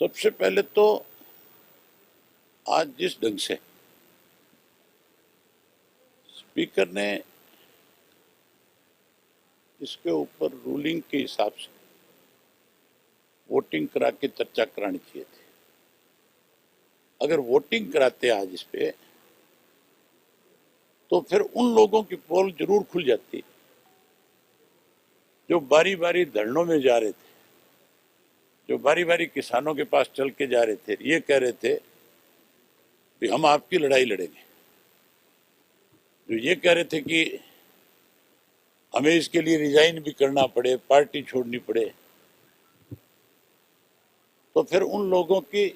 सबसे पहले तो आज जिस ढंग से स्पीकर ने इसके ऊपर रूलिंग के हिसाब से वोटिंग करा के चर्चा करानी चाहिए थी। अगर वोटिंग कराते आज इस पे तो फिर उन लोगों की पोल जरूर खुल जाती जो बारी बारी धरनों में जा रहे थे, जो बारी बारी किसानों के पास चल के जा रहे थे, ये कह रहे थे कि हम आपकी लड़ाई लड़ेंगे, जो ये कह रहे थे कि हमें इसके लिए रिजाइन भी करना पड़े, पार्टी छोड़नी पड़े, तो फिर उन लोगों की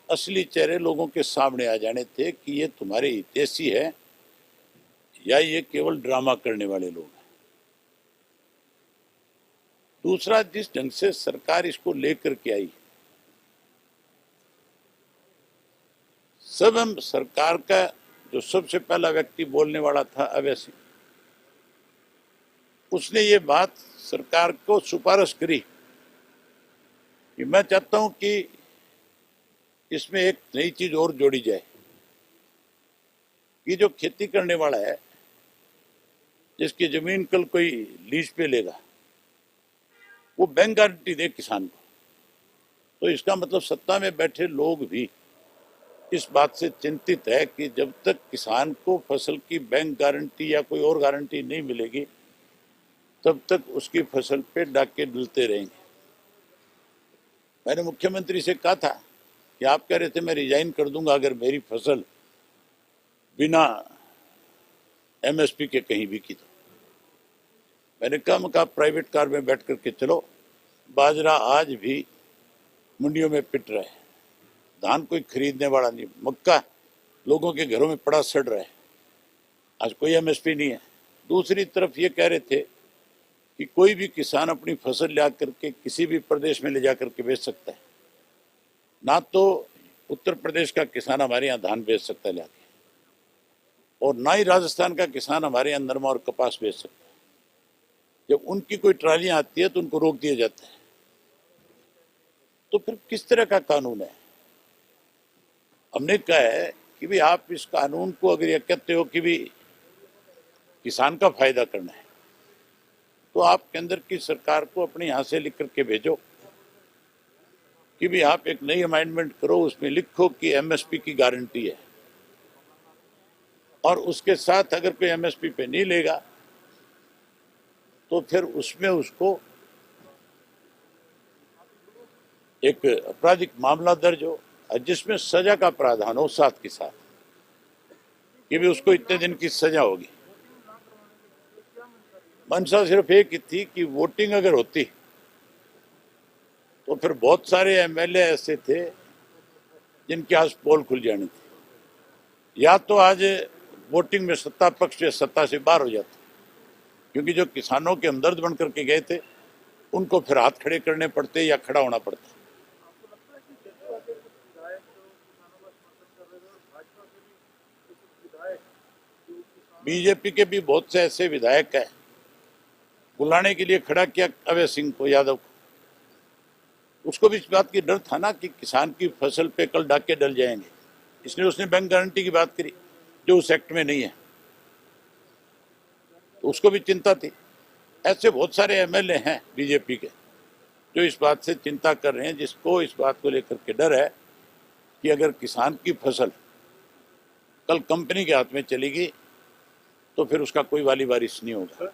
असली चेहरे लोगों के सामने आ जाने थे कि ये तुम्हारे हितैषी है या ये केवल ड्रामा करने वाले लोग हैं। दूसरा, जिस ढंग से सरकार इसको लेकर के आई, सब हम सरकार का जो सबसे पहला व्यक्ति बोलने वाला था अभय सिंह, उसने ये बात सरकार को सिफारिश करी कि मैं चाहता हूं कि इसमें एक नई चीज और जोड़ी जाए कि जो खेती करने वाला है, जिसकी जमीन कल कोई लीज पे लेगा, वो बैंक गारंटी दे किसान को। तो इसका मतलब सत्ता में बैठे लोग भी इस बात से चिंतित है कि जब तक किसान को फसल की बैंक गारंटी या कोई और गारंटी नहीं मिलेगी, तब तक उसकी फसल पे डाके डलते रहेंगे। मैंने मुख्यमंत्री से कहा था कि आप कह रहे थे मैं रिजाइन कर दूंगा अगर मेरी फसल बिना एमएसपी के कहीं बिकी तो। मैंने कहा प्राइवेट कार में बैठ करके चलो, बाजरा आज भी मंडियों में पिट रहा है, धान कोई खरीदने वाला नहीं, मक्का लोगों के घरों में पड़ा सड़ रहा है, आज कोई एमएसपी नहीं है। दूसरी तरफ ये कह रहे थे कि कोई भी किसान अपनी फसल ला करके किसी भी प्रदेश में ले जा करके बेच सकता है, ना तो उत्तर प्रदेश का किसान हमारे यहाँ धान बेच सकता है लाके, और ना ही राजस्थान का किसान हमारे यहाँ नरमा और कपास बेच सकता है। जब उनकी कोई ट्रालियां आती है तो उनको रोक दिया जाता है। तो फिर किस तरह का कानून है? हमने कहा है कि भी आप इस कानून को अगर ये कहते हो कि भी किसान का फायदा करना है, तो आप केंद्र की सरकार को अपने यहां से लिख करके भेजो कि भी आप एक नई अमेंडमेंट करो, उसमें लिखो कि एमएसपी की गारंटी है, और उसके साथ अगर कोई एमएसपी पे नहीं लेगा तो फिर उसमें उसको एक आपराधिक मामला दर्ज हो, जिसमें सजा का प्रावधान हो साथ के साथ कि भी उसको इतने दिन की सजा होगी। मंशा सिर्फ एक ही थी कि वोटिंग अगर होती तो फिर बहुत सारे एमएलए ऐसे थे जिनके आज पोल खुल जानी थी, या तो आज वोटिंग में सत्ता पक्ष या सत्ता से बाहर हो जाता, क्योंकि जो किसानों के हमदर्द बन करके गए थे उनको फिर हाथ खड़े करने पड़ते या खड़ा होना पड़ता। बीजेपी के भी बहुत से ऐसे विधायक हैं, बुलाने के लिए खड़ा किया अभय सिंह को, यादव को, उसको भी इस बात की डर था ना कि किसान की फसल पे कल डाके डल जाएंगे, इसलिए उसने बैंक गारंटी की बात करी जो उस एक्ट में नहीं है, तो उसको भी चिंता थी। ऐसे बहुत सारे एमएलए हैं बीजेपी के जो इस बात से चिंता कर रहे हैं, जिसको इस बात को लेकर के डर है कि अगर किसान की फसल कल कंपनी के हाथ में चलेगी तो फिर उसका कोई वाली वारिस नहीं होगा।